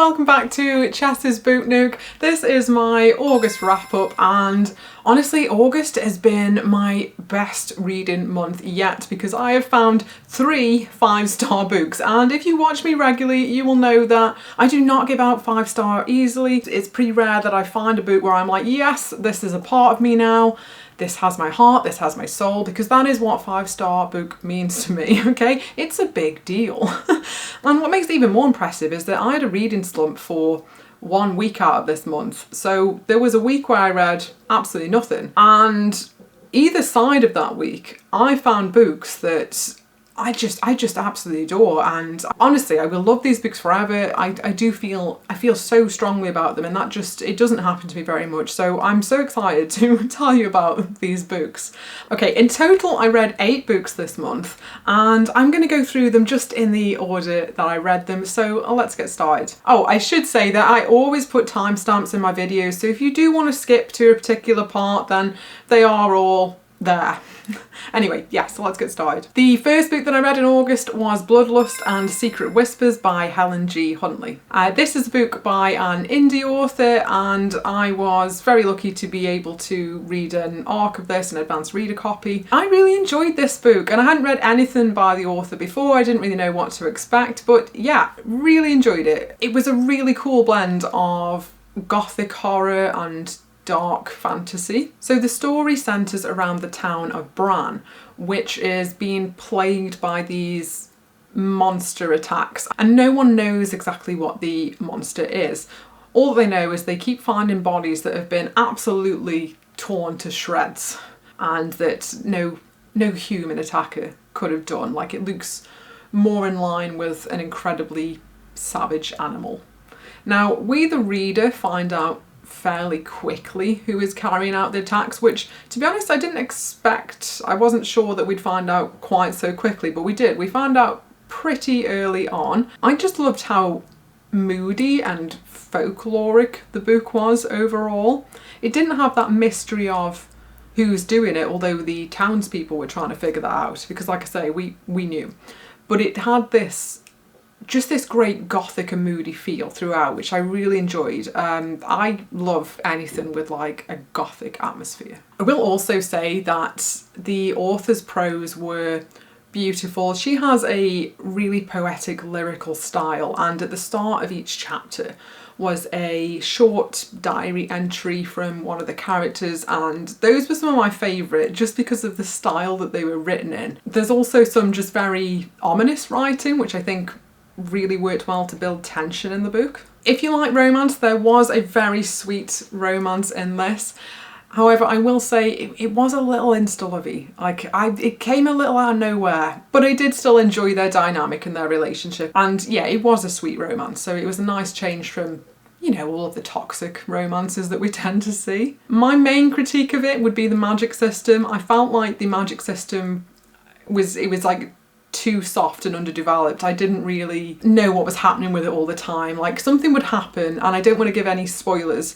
welcome back to Chess's Boot Nook. This is my August wrap up, and honestly August has been my best reading month yet because I have found 3 5-star books, and if you watch me regularly you will know that I do not give out 5-star easily. It's pretty rare that I find a book where I'm like, yes, this is a part of me now. This has my heart, this has my soul, because that is what 5-star book means to me, okay? It's a big deal. And what makes it even more impressive is that I had a reading slump for 1 week out of this month. So there was a week where I read absolutely nothing. And either side of that week, I found books that I just absolutely adore, and honestly I will love these books forever. I feel so strongly about them, and that it doesn't happen to me very much, so I'm so excited to tell you about these books. Okay, in total I read 8 books this month, and I'm going to go through them just in the order that I read them, so let's get started. Oh, I should say that I always put timestamps in my videos, so if you do want to skip to a particular part, then they are all there. Anyway, yeah, so let's get started. The first book that I read in August was Bloodlust and Secret Whispers by Helen G. Huntley. This is a book by an indie author, and I was very lucky to be able to read an ARC of this, an advanced reader copy. I really enjoyed this book, and I hadn't read anything by the author before. I didn't really know what to expect, but yeah, really enjoyed it. It was a really cool blend of gothic horror and dark fantasy. So the story centres around the town of Bran, which is being plagued by these monster attacks, and no one knows exactly what the monster is. All they know is they keep finding bodies that have been absolutely torn to shreds, and that no human attacker could have done. Like, it looks more in line with an incredibly savage animal. Now, we the reader find out fairly quickly who is carrying out the attacks, which, to be honest, I didn't expect. I wasn't sure that we'd find out quite so quickly, but we did. We found out pretty early on. I just loved how moody and folkloric the book was overall. It didn't have that mystery of who's doing it, although the townspeople were trying to figure that out, because like I say, we knew. But it had this great gothic and moody feel throughout, which I really enjoyed. I love anything with like a gothic atmosphere. I will also say that the author's prose were beautiful. She has a really poetic lyrical style, and at the start of each chapter was a short diary entry from one of the characters, and those were some of my favourite just because of the style that they were written in. There's also some just very ominous writing, which I think really worked well to build tension in the book. If you like romance, there was a very sweet romance in this. However, I will say it was a little insta-lovey. It came a little out of nowhere, but I did still enjoy their dynamic and their relationship. And yeah, it was a sweet romance, so it was a nice change from, you know, all of the toxic romances that we tend to see. My main critique of it would be the magic system. I felt like the magic system was like too soft and underdeveloped. I didn't really know what was happening with it all the time. Like, something would happen, and I don't want to give any spoilers,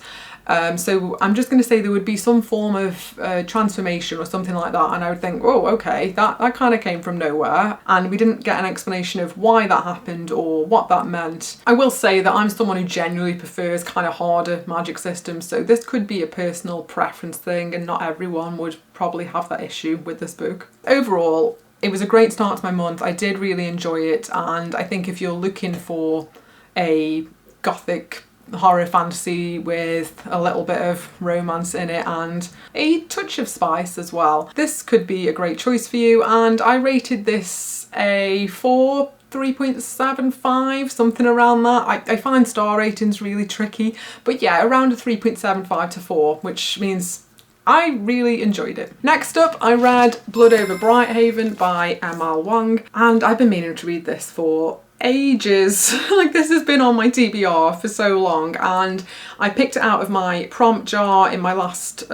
so I'm just going to say there would be some form of transformation or something like that, and I would think, oh, okay, that kind of came from nowhere, and we didn't get an explanation of why that happened or what that meant. I will say that I'm someone who genuinely prefers kind of harder magic systems, so this could be a personal preference thing, and not everyone would probably have that issue with this book. Overall, it was a great start to my month. I did really enjoy it, and I think if you're looking for a gothic horror fantasy with a little bit of romance in it and a touch of spice as well, this could be a great choice for you. And I rated this a 3.75, something around that. I find star ratings really tricky, but yeah, around a 3.75 to 4, which means I really enjoyed it. Next up, I read Blood over Brighthaven by Wang, and I've been meaning to read this for ages. Like, this has been on my TBR for so long, and I picked it out of my prompt jar in my last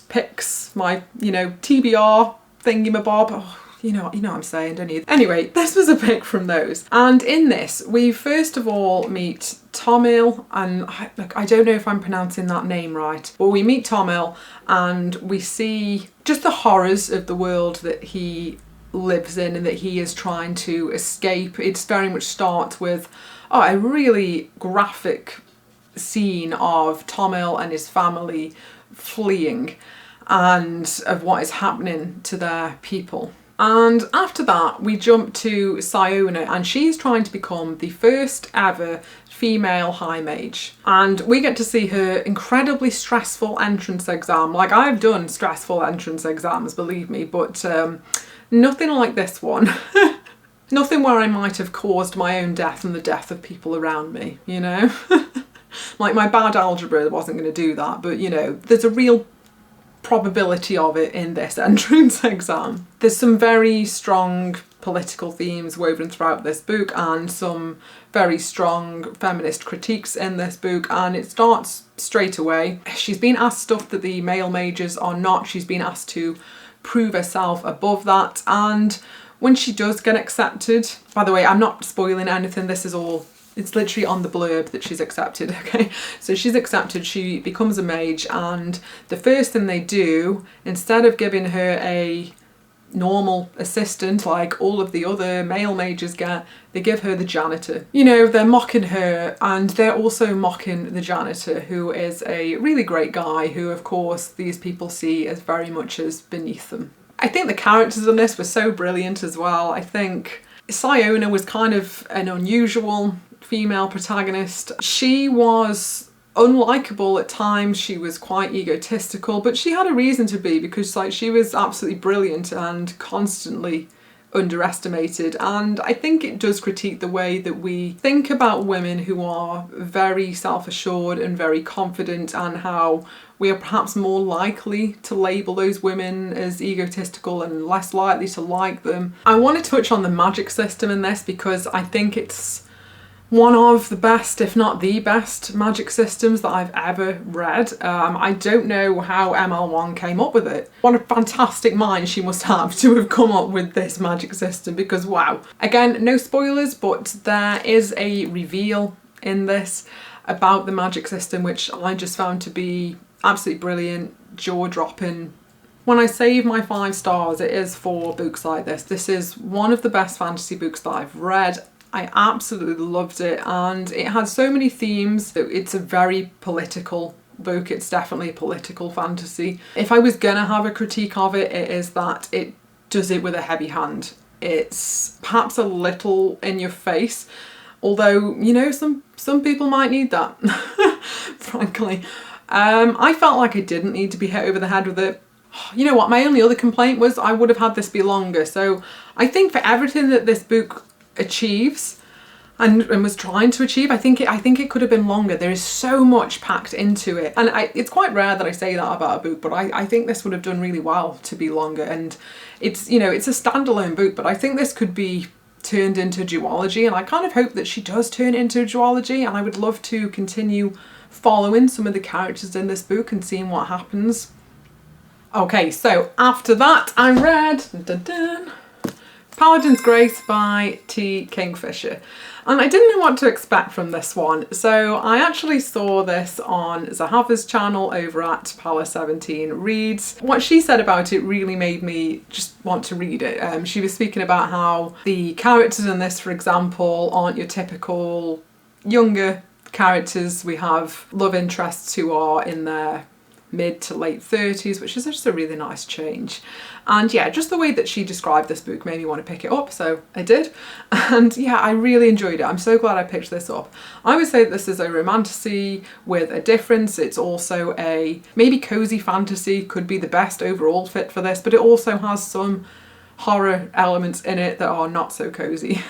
picks, my, you know, TBR thingamabob. Oh, you know what I'm saying, don't you? Anyway, this was a pick from those. And in this, we first of all meet Tomil, and I don't know if I'm pronouncing that name right, but we meet Tomil and we see just the horrors of the world that he lives in and that he is trying to escape. It very much starts with a really graphic scene of Tomil and his family fleeing and of what is happening to their people. And after that, we jump to Siona, and she's trying to become the first ever female high mage. And we get to see her incredibly stressful entrance exam. Like, I've done stressful entrance exams, believe me, but nothing like this one. Nothing where I might have caused my own death and the death of people around me, you know? Like, my bad algebra wasn't going to do that, but, you know, there's a real probability of it in this entrance exam. There's some very strong political themes woven throughout this book and some very strong feminist critiques in this book, and it starts straight away. She's been asked stuff that the male mages are not. She's been asked to prove herself above that, and when she does get accepted, by the way, I'm not spoiling anything, this is all, it's literally on the blurb that she's accepted, okay? So she's accepted, she becomes a mage, and the first thing they do, instead of giving her a normal assistant like all of the other male mages get, they give her the janitor. You know, they're mocking her, and they're also mocking the janitor, who is a really great guy who, of course, these people see as very much as beneath them. I think the characters in this were so brilliant as well. I think Siona was kind of an unusual female protagonist. She was unlikable at times, she was quite egotistical, but she had a reason to be, because like she was absolutely brilliant and constantly underestimated. And I think it does critique the way that we think about women who are very self-assured and very confident, and how we are perhaps more likely to label those women as egotistical and less likely to like them. I want to touch on the magic system in this because I think it's one of the best, if not the best, magic systems that I've ever read. I don't know how Wang came up with it. What a fantastic mind she must have to have come up with this magic system, because wow. Again, no spoilers, but there is a reveal in this about the magic system which I just found to be absolutely brilliant, jaw-dropping. When I save my 5 stars, it is for books like this. This is one of the best fantasy books that I've read. I absolutely loved it, and it had so many themes. It's a very political book. It's definitely a political fantasy. If I was gonna have a critique of it, it is that it does it with a heavy hand. It's perhaps a little in your face, although, you know, some people might need that, frankly. I felt like I didn't need to be hit over the head with it. You know what, my only other complaint was I would have had this be longer. So I think for everything that this book achieves and was trying to achieve, I think it could have been longer. There is so much packed into it, and it's quite rare that I say that about a book, but I think this would have done really well to be longer. And it's, you know, it's a standalone book, but I think this could be turned into duology, and I kind of hope that she does turn into duology, and I would love to continue following some of the characters in this book and seeing what happens. Okay, so after that I read Paladin's Grace by T. Kingfisher, and I didn't know what to expect from this one, so I actually saw this on Zahava's channel over at Pala17 Reads. What she said about it really made me just want to read it. She was speaking about how the characters in this, for example, aren't your typical younger characters. We have love interests who are in their mid to late 30s, which is just a really nice change. And yeah, just the way that she described this book made me want to pick it up, so I did. And yeah, I really enjoyed it. I'm so glad I picked this up. I would say that this is a romantasy with a difference. It's also a maybe cozy fantasy, could be the best overall fit for this, but it also has some horror elements in it that are not so cozy.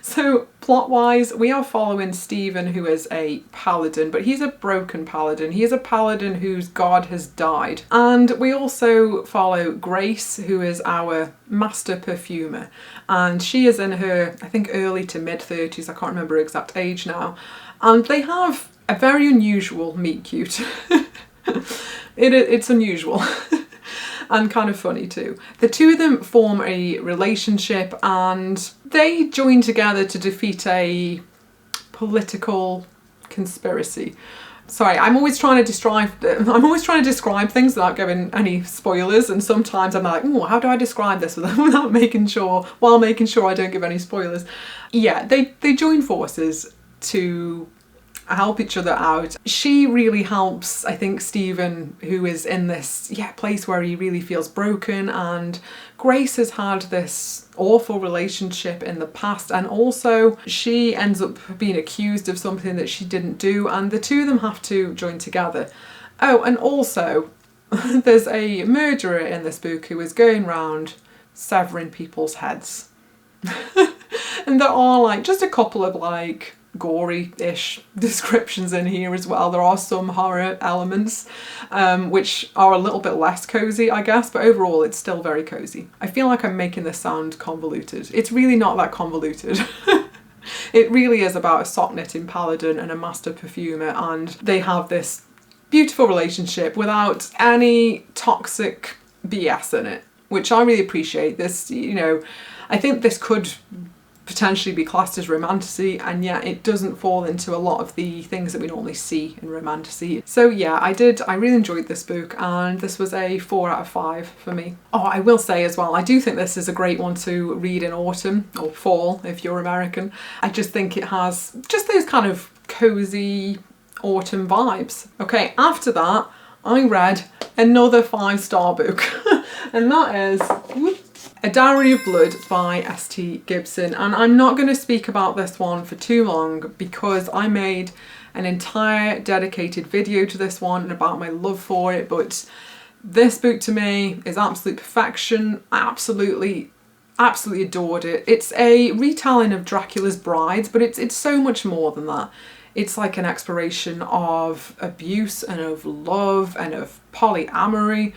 So plot-wise, we are following Stephen, who is a paladin, but he's a broken paladin. He is a paladin whose god has died. And we also follow Grace, who is our master perfumer. And she is in her, I think, early to mid-30s. I can't remember her exact age now. And they have a very unusual meet-cute. It's unusual. And kind of funny too. The two of them form a relationship, and they join together to defeat a political conspiracy. Sorry, I'm always trying to describe things without giving any spoilers, and sometimes I'm like, oh, how do I describe this without making sure I don't give any spoilers. Yeah, they join forces to help each other out. She really helps, I think, Stephen, who is in this place where he really feels broken, and Grace has had this awful relationship in the past, and also she ends up being accused of something that she didn't do, and the two of them have to join together. Oh, and also there's a murderer in this book who is going around severing people's heads. And there are like just a couple of like gory-ish descriptions in here as well. There are some horror elements which are a little bit less cozy, I guess, but overall it's still very cozy. I feel like I'm making this sound convoluted. It's really not that convoluted. It really is about a sock-knitting paladin and a master perfumer, and they have this beautiful relationship without any toxic BS in it, which I really appreciate. This, you know, I think this could potentially be classed as romantasy, and yet it doesn't fall into a lot of the things that we normally see in romantasy. So yeah, I really enjoyed this book, and this was a 4 out of 5 for me. Oh, I will say as well, I do think this is a great one to read in autumn, or fall if you're American. I just think it has just those kind of cozy autumn vibes. Okay, after that I read another 5-star book and that is A Dowry of Blood by S.T. Gibson, and I'm not going to speak about this one for too long because I made an entire dedicated video to this one and about my love for it, but this book to me is absolute perfection. I absolutely adored it. It's a retelling of Dracula's Brides, but it's so much more than that. It's like an exploration of abuse and of love and of polyamory.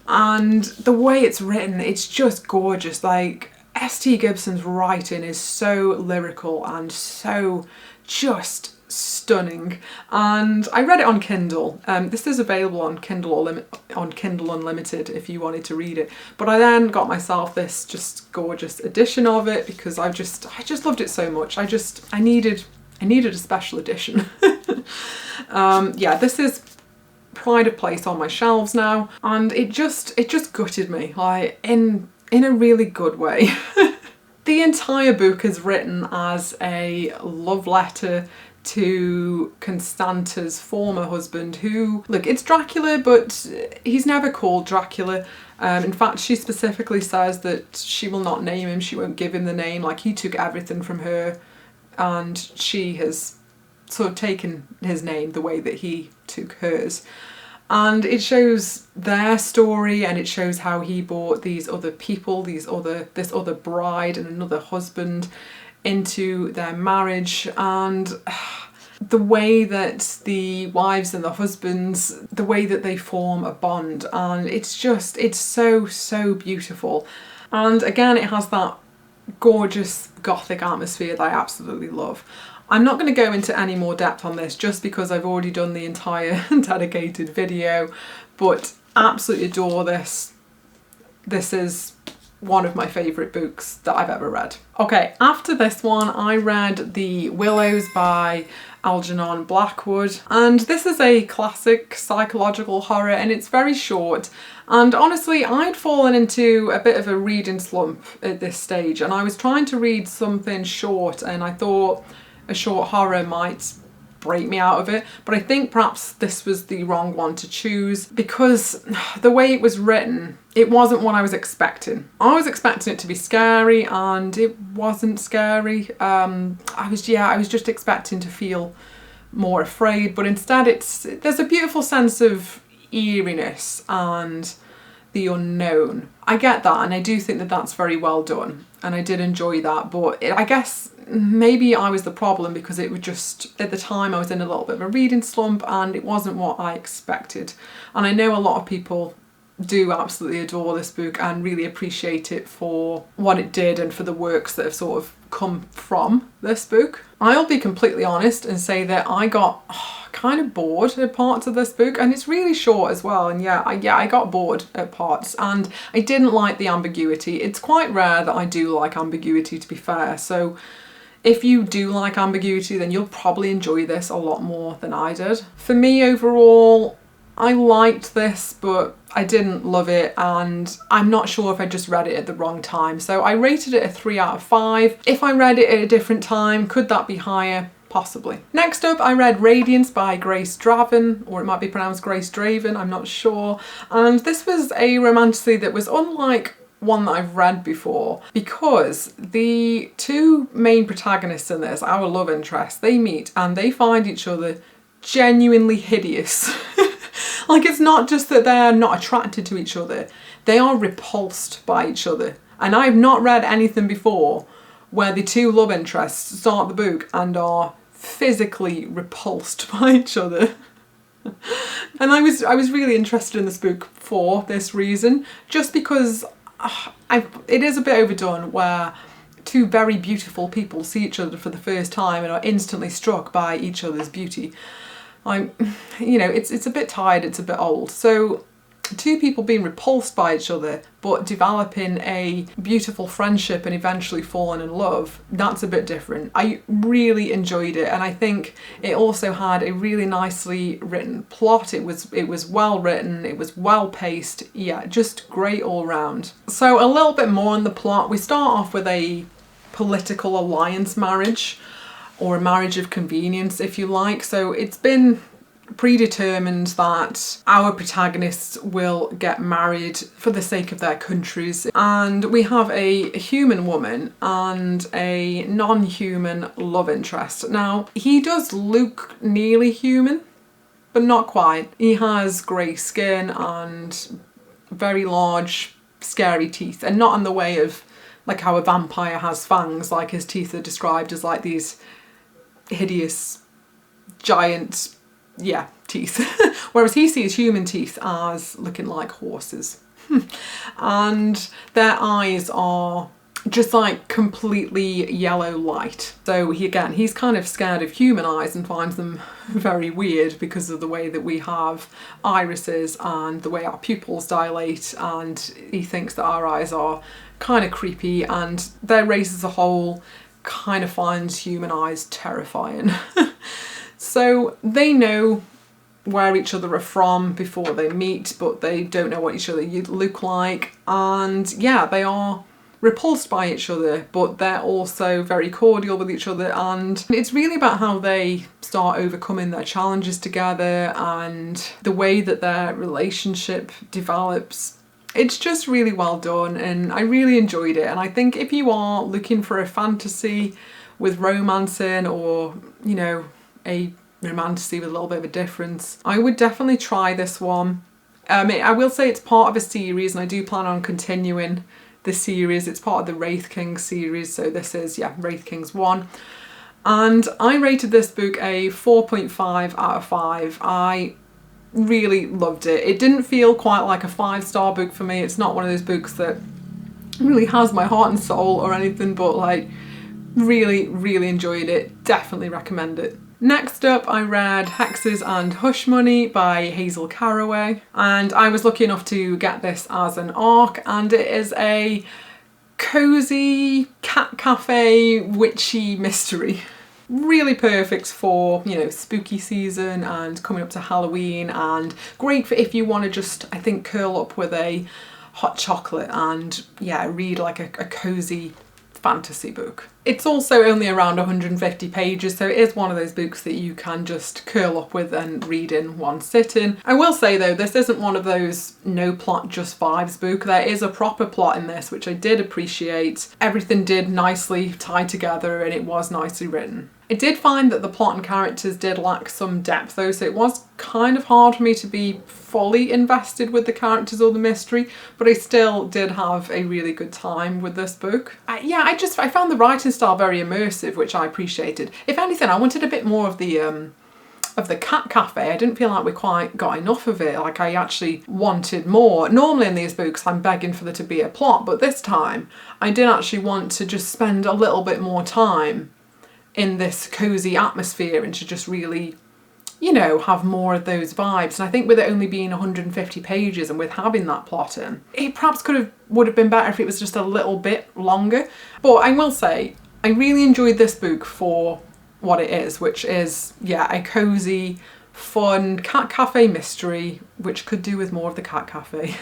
And the way it's written, it's just gorgeous. Like, S.T. Gibson's writing is so lyrical and so just stunning. And I read it on Kindle. This is available on Kindle Unlimited if you wanted to read it. But I then got myself this just gorgeous edition of it because I just loved it so much. I needed a special edition. Yeah, this is pride of place on my shelves now, and it just gutted me, like in a really good way. The entire book is written as a love letter to Constanta's former husband, who, look, it's Dracula, but he's never called Dracula. In fact, she specifically says that she will not name him, she won't give him the name, like he took everything from her and she has sort of taken his name the way that he took hers. And it shows their story, and it shows how he brought these other people, this other bride and another husband into their marriage, and the way that the wives and the husbands, the way that they form a bond, and it's so beautiful. And again, it has that gorgeous gothic atmosphere that I absolutely love. I'm not going to go into any more depth on this just because I've already done the entire dedicated video, but absolutely adore this. This is one of my favourite books that I've ever read. Okay, after this one I read The Willows by Algernon Blackwood, and this is a classic psychological horror and it's very short, and honestly I'd fallen into a bit of a reading slump at this stage and I was trying to read something short and I thought a short horror might break me out of it, but I think perhaps this was the wrong one to choose because the way it was written, it wasn't what I was expecting. I was expecting it to be scary and it wasn't scary. I was just expecting to feel more afraid, but instead there's a beautiful sense of eeriness and the unknown. I get that, and I do think that that's very well done, and I did enjoy that, but I guess maybe I was the problem because it was just, at the time I was in a little bit of a reading slump and it wasn't what I expected. And I know a lot of people do absolutely adore this book and really appreciate it for what it did and for the works that have sort of come from this book. I'll be completely honest and say that I got kind of bored at parts of this book, and it's really short as well, and I got bored at parts and I didn't like the ambiguity. It's quite rare that I do like ambiguity, to be fair, so if you do like ambiguity, then you'll probably enjoy this a lot more than I did. For me overall, I liked this, but I didn't love it, and I'm not sure if I just read it at the wrong time. So I rated it a 3 out of 5. If I read it at a different time, could that be higher? Possibly. Next up, I read Radiance by Grace Draven, or it might be pronounced Grace Draven, I'm not sure. And this was a romantasy that was unlike one that I've read before, because the two main protagonists in this, our love interests, they meet and they find each other genuinely hideous. Like, it's not just that they're not attracted to each other, they are repulsed by each other. And I've not read anything before where the two love interests start the book and are physically repulsed by each other. And I was really interested in this book for this reason, just because it is a bit overdone where two very beautiful people see each other for the first time and are instantly struck by each other's beauty. It's a bit tired, it's a bit old. So two people being repulsed by each other but developing a beautiful friendship and eventually falling in love, that's a bit different. I really enjoyed it, and I think it also had a really nicely written plot. It was well written, it was well paced, yeah, just great all round. So a little bit more on the plot. We start off with a political alliance marriage, or a marriage of convenience, if you like. So it's been predetermined that our protagonists will get married for the sake of their countries, and we have a human woman and a non-human love interest. Now, he does look nearly human, but not quite. He has grey skin and very large, scary teeth, and not in the way of like how a vampire has fangs. Like, his teeth are described as like these hideous, giant, teeth. Whereas he sees human teeth as looking like horses. And their eyes are just like completely yellow light. So he's kind of scared of human eyes and finds them very weird because of the way that we have irises and the way our pupils dilate, and he thinks that our eyes are kind of creepy, and their race as a whole kind of finds human eyes terrifying. So they know where each other are from before they meet, but they don't know what each other look like, and they are repulsed by each other, but they're also very cordial with each other, and it's really about how they start overcoming their challenges together and the way that their relationship develops. It's just really well done, and I really enjoyed it. And I think if you are looking for a fantasy with romance in, or a romantasy with a little bit of a difference, I would definitely try this one. I will say it's part of a series, and I do plan on continuing the series. It's part of the Wraith Kings series, so this is Wraith Kings 1. And I rated this book a 4.5 out of 5. I really loved it. It didn't feel quite like a 5-star book for me. It's not one of those books that really has my heart and soul or anything, but like really, really enjoyed it. Definitely recommend it. Next up, I read Hexes and Hush Money by Hazel Caraway, and I was lucky enough to get this as an ARC, and it is a cosy cat cafe witchy mystery. Really perfect for, spooky season and coming up to Halloween, and great for if you want to just, I think, curl up with a hot chocolate and read like a cosy fantasy book. It's also only around 150 pages, so it is one of those books that you can just curl up with and read in one sitting. I will say though, this isn't one of those no plot just vibes book. There is a proper plot in this, which I did appreciate. Everything did nicely tie together and it was nicely written. I did find that the plot and characters did lack some depth though, so it was kind of hard for me to be fully invested with the characters or the mystery, but I still did have a really good time with this book. I found the writing style very immersive, which I appreciated. If anything, I wanted a bit more of the cat cafe. I didn't feel like we quite got enough of it. Like, I actually wanted more. Normally in these books I'm begging for there to be a plot, but this time I did actually want to just spend a little bit more time in this cozy atmosphere and to just really, have more of those vibes. And I think with it only being 150 pages and with having that plot in, it perhaps would have been better if it was just a little bit longer. But I will say, I really enjoyed this book for what it is, which is, yeah, a cosy, fun cat cafe mystery, which could do with more of the cat cafe.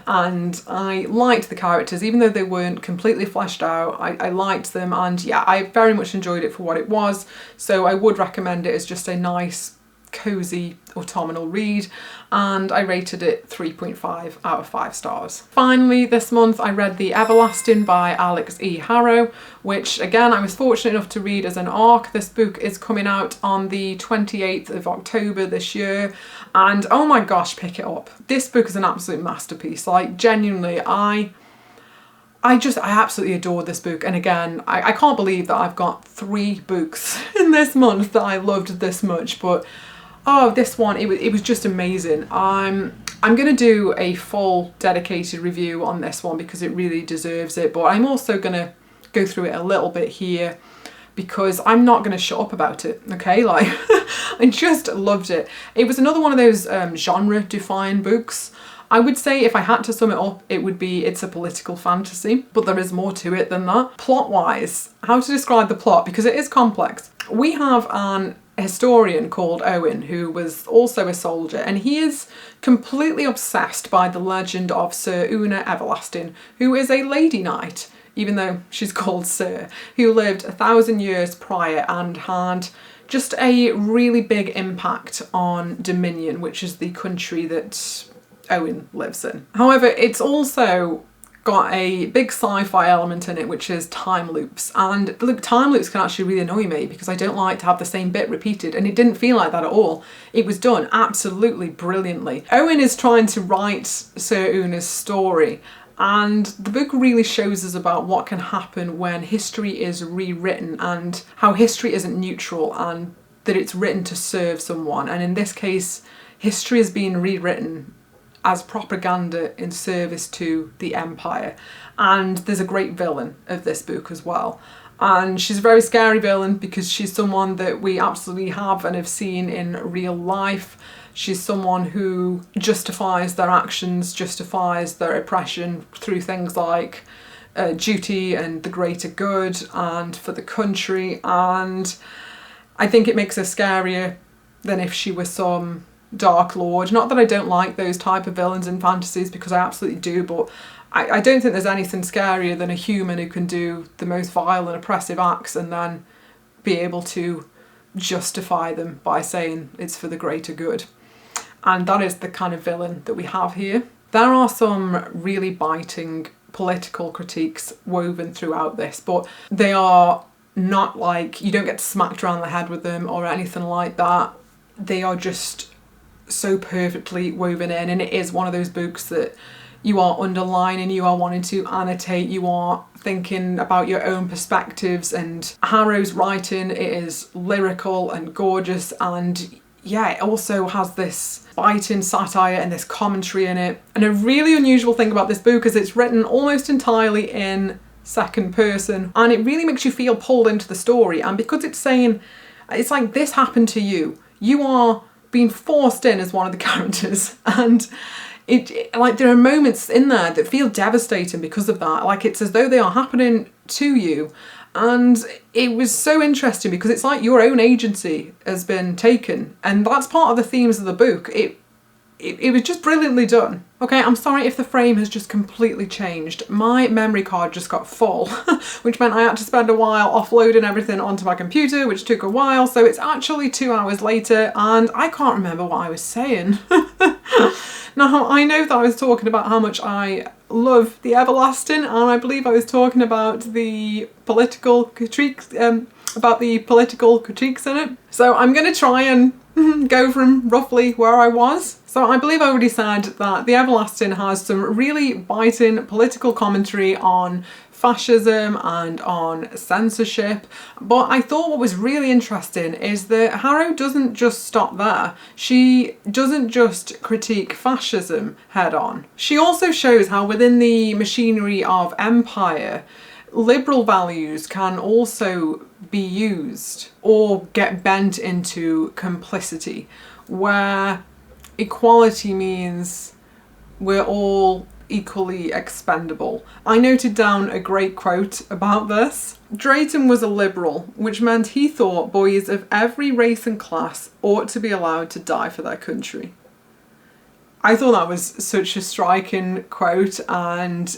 And I liked the characters, even though they weren't completely fleshed out. I liked them, and yeah, I very much enjoyed it for what it was. So I would recommend it as just a nice, cosy autumnal read, and I rated it 3.5 out of 5 stars. Finally, this month I read The Everlasting by Alix E. Harrow, which again I was fortunate enough to read as an ARC. This book is coming out on the 28th of October this year, and oh my gosh, pick it up. This book is an absolute masterpiece. Like, genuinely, I absolutely adored this book, and again, I can't believe that I've got 3 books in this month that I loved this much, but oh, this one, it was just amazing. I'm going to do a full dedicated review on this one because it really deserves it, but I'm also going to go through it a little bit here because I'm not going to shut up about it, okay? Like, I just loved it. It was another one of those genre-defying books. I would say if I had to sum it up, it would be it's a political fantasy, but there is more to it than that. Plot-wise, how to describe the plot, because it is complex. We have an historian called Owen, who was also a soldier, and he is completely obsessed by the legend of Sir Una Everlasting, who is a lady knight, even though she's called Sir, who lived 1,000 years prior and had just a really big impact on Dominion, which is the country that Owen lives in. However, it's also got a big sci-fi element in it, which is time loops. And look, time loops can actually really annoy me because I don't like to have the same bit repeated, and it didn't feel like that at all. It was done absolutely brilliantly. Owen is trying to write Sir Una's story, and the book really shows us about what can happen when history is rewritten and how history isn't neutral and that it's written to serve someone. And in this case, history is being rewritten as propaganda in service to the Empire. And there's a great villain of this book as well. And she's a very scary villain because she's someone that we absolutely have and have seen in real life. She's someone who justifies their actions, justifies their oppression through things like duty and the greater good and for the country. And I think it makes her scarier than if she was some Dark Lord. Not that I don't like those type of villains in fantasies, because I absolutely do, but I don't think there's anything scarier than a human who can do the most vile and oppressive acts and then be able to justify them by saying it's for the greater good. And that is the kind of villain that we have here. There are some really biting political critiques woven throughout this, but they are not like, you don't get smacked around the head with them or anything like that. They are just so perfectly woven in, and it is one of those books that you are underlining, you are wanting to annotate, you are thinking about your own perspectives. And Harrow's writing, it is lyrical and gorgeous, and yeah, it also has this biting satire and this commentary in it. And a really unusual thing about this book is it's written almost entirely in second person, and it really makes you feel pulled into the story. And because it's saying, it's like this happened to you, you are being forced in as one of the characters, and it like there are moments in there that feel devastating because of that. Like, it's as though they are happening to you, and it was so interesting because it's like your own agency has been taken, and that's part of the themes of the book. It was just brilliantly done. Okay, I'm sorry if the frame has just completely changed. My memory card just got full, which meant I had to spend a while offloading everything onto my computer, which took a while. So it's actually 2 hours later and I can't remember what I was saying. Now, I know that I was talking about how much I love The Everlasting, and I believe I was talking about the political critiques, in it. So I'm going to try and go from roughly where I was. So I believe I already said that The Everlasting has some really biting political commentary on fascism and on censorship, but I thought what was really interesting is that Harrow doesn't just stop there. She doesn't just critique fascism head on. She also shows how within the machinery of empire, liberal values can also be used or get bent into complicity, where equality means we're all equally expendable. I noted down a great quote about this. Drayton was a liberal, which meant he thought boys of every race and class ought to be allowed to die for their country. I thought that was such a striking quote and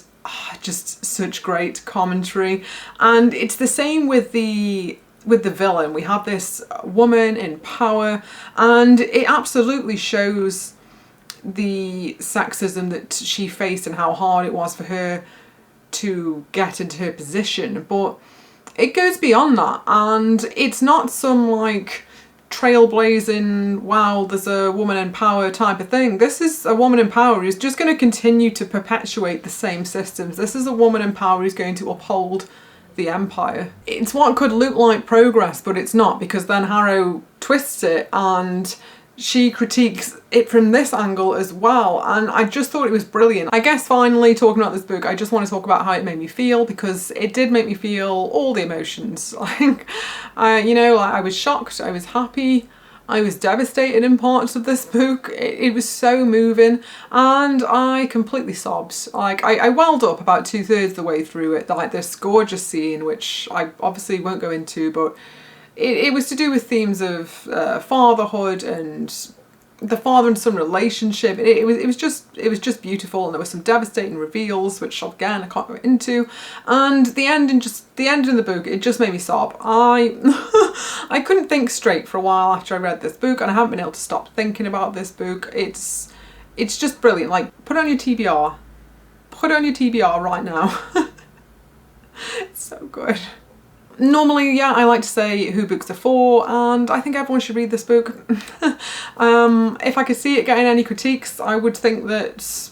just such great commentary. And it's the same with the villain. We have this woman in power, and it absolutely shows the sexism that she faced and how hard it was for her to get into her position. But it goes beyond that, and it's not some like trailblazing, wow, there's a woman in power type of thing. This is a woman in power who's just going to continue to perpetuate the same systems. This is a woman in power who's going to uphold the empire. It's what could look like progress, but it's not, because then Harrow twists it and she critiques it from this angle as well, and I just thought it was brilliant. I guess finally, talking about this book, I just want to talk about how it made me feel, because it did make me feel all the emotions. Like, you know, like I was shocked, I was happy, I was devastated in parts of this book. It was so moving, and I completely sobbed. Like, I welled up about 2/3 of the way through it. Like this gorgeous scene, which I obviously won't go into, but it was to do with themes of fatherhood and the father and son relationship. It was just beautiful, and there were some devastating reveals, which again I can't go into. And the ending of the book, it just made me sob. I couldn't think straight for a while after I read this book, and I haven't been able to stop thinking about this book. It's just brilliant. Like, put it on your TBR. Put it on your TBR right now. It's so good. Normally, yeah, I like to say who books are for, and I think everyone should read this book. If I could see it getting any critiques, I would think that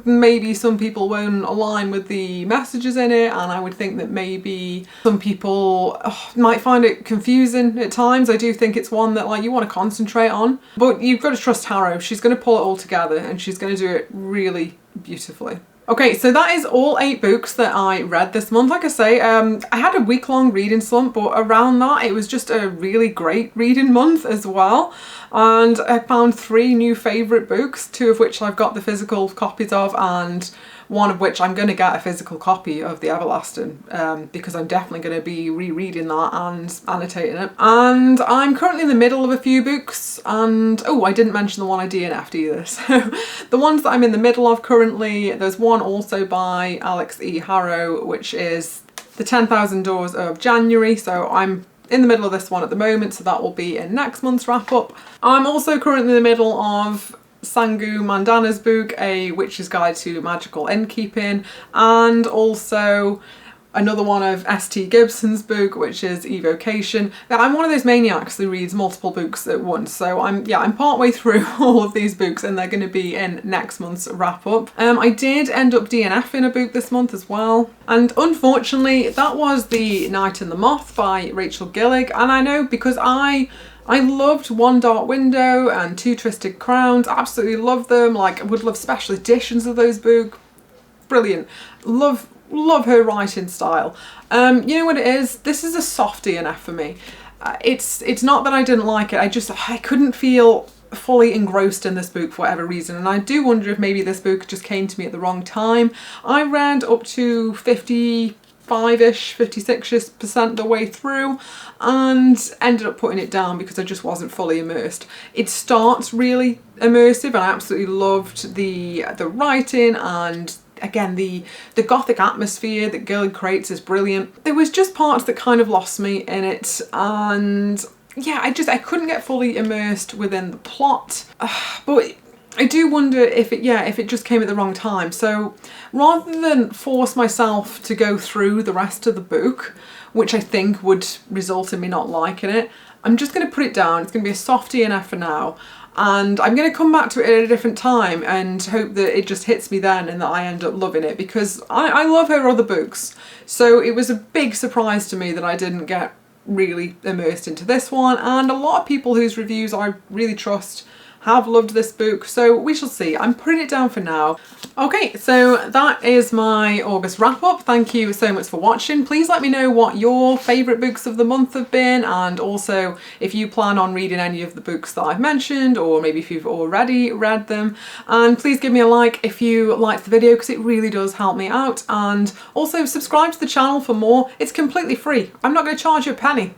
maybe some people won't align with the messages in it, and I would think that maybe some people might find it confusing at times. I do think it's one that, like, you want to concentrate on, but you've got to trust Harrow. She's going to pull it all together, and she's going to do it really beautifully. Okay, so that is all 8 books that I read this month. Like I say, I had a week-long reading slump, but around that it was just a really great reading month as well. And I found 3 new favourite books, 2 of which I've got the physical copies of, and one of which I'm going to get a physical copy of The Everlasting, because I'm definitely going to be rereading that and annotating it. And I'm currently in the middle of a few books, and oh, I didn't mention the one I DNF'd either. So the ones that I'm in the middle of currently, there's one also by Alix E. Harrow, which is The 10,000 Doors of January. So I'm in the middle of this one at the moment, so that will be in next month's wrap up. I'm also currently in the middle of Sangu Mandana's book, A Witch's Guide to Magical Innkeeping, and also another one of S.T. Gibson's book, which is Evocation. Now, I'm one of those maniacs who reads multiple books at once, so I'm partway through all of these books, and they're going to be in next month's wrap up. I did end up DNFing a book this month as well, and unfortunately that was The Night and the Moth by Rachel Gillig. And I know, because I loved One Dark Window and Two Twisted Crowns, absolutely loved them. Like, I would love special editions of those books. Brilliant. Love her writing style. You know what it is? This is a soft DNF for me. It's not that I didn't like it, I couldn't feel fully engrossed in this book for whatever reason, and I do wonder if maybe this book just came to me at the wrong time. I read up to 55-ish, 56% the way through, and ended up putting it down because I just wasn't fully immersed. It starts really immersive, and I absolutely loved the writing, and again the gothic atmosphere that Gillig creates is brilliant. There was just parts that kind of lost me in it, and yeah, I couldn't get fully immersed within the plot. But I do wonder if it just came at the wrong time. So rather than force myself to go through the rest of the book, which I think would result in me not liking it, I'm just going to put it down. It's going to be a soft DNF for now, and I'm going to come back to it at a different time and hope that it just hits me then and that I end up loving it, because I love her other books. So it was a big surprise to me that I didn't get really immersed into this one, and a lot of people whose reviews I really trust have loved this book, so we shall see. I'm putting it down for now. Okay, so that is my August wrap up. Thank you so much for watching. Please let me know what your favourite books of the month have been, and also if you plan on reading any of the books that I've mentioned, or maybe if you've already read them. And please give me a like if you liked the video, because it really does help me out. And also subscribe to the channel for more. It's completely free. I'm not going to charge you a penny.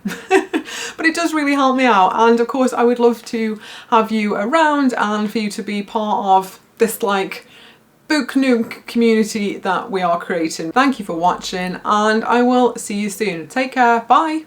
But it does really help me out, and of course I would love to have you around and for you to be part of this like Booknook community that we are creating. Thank you for watching, and I will see you soon. Take care, bye!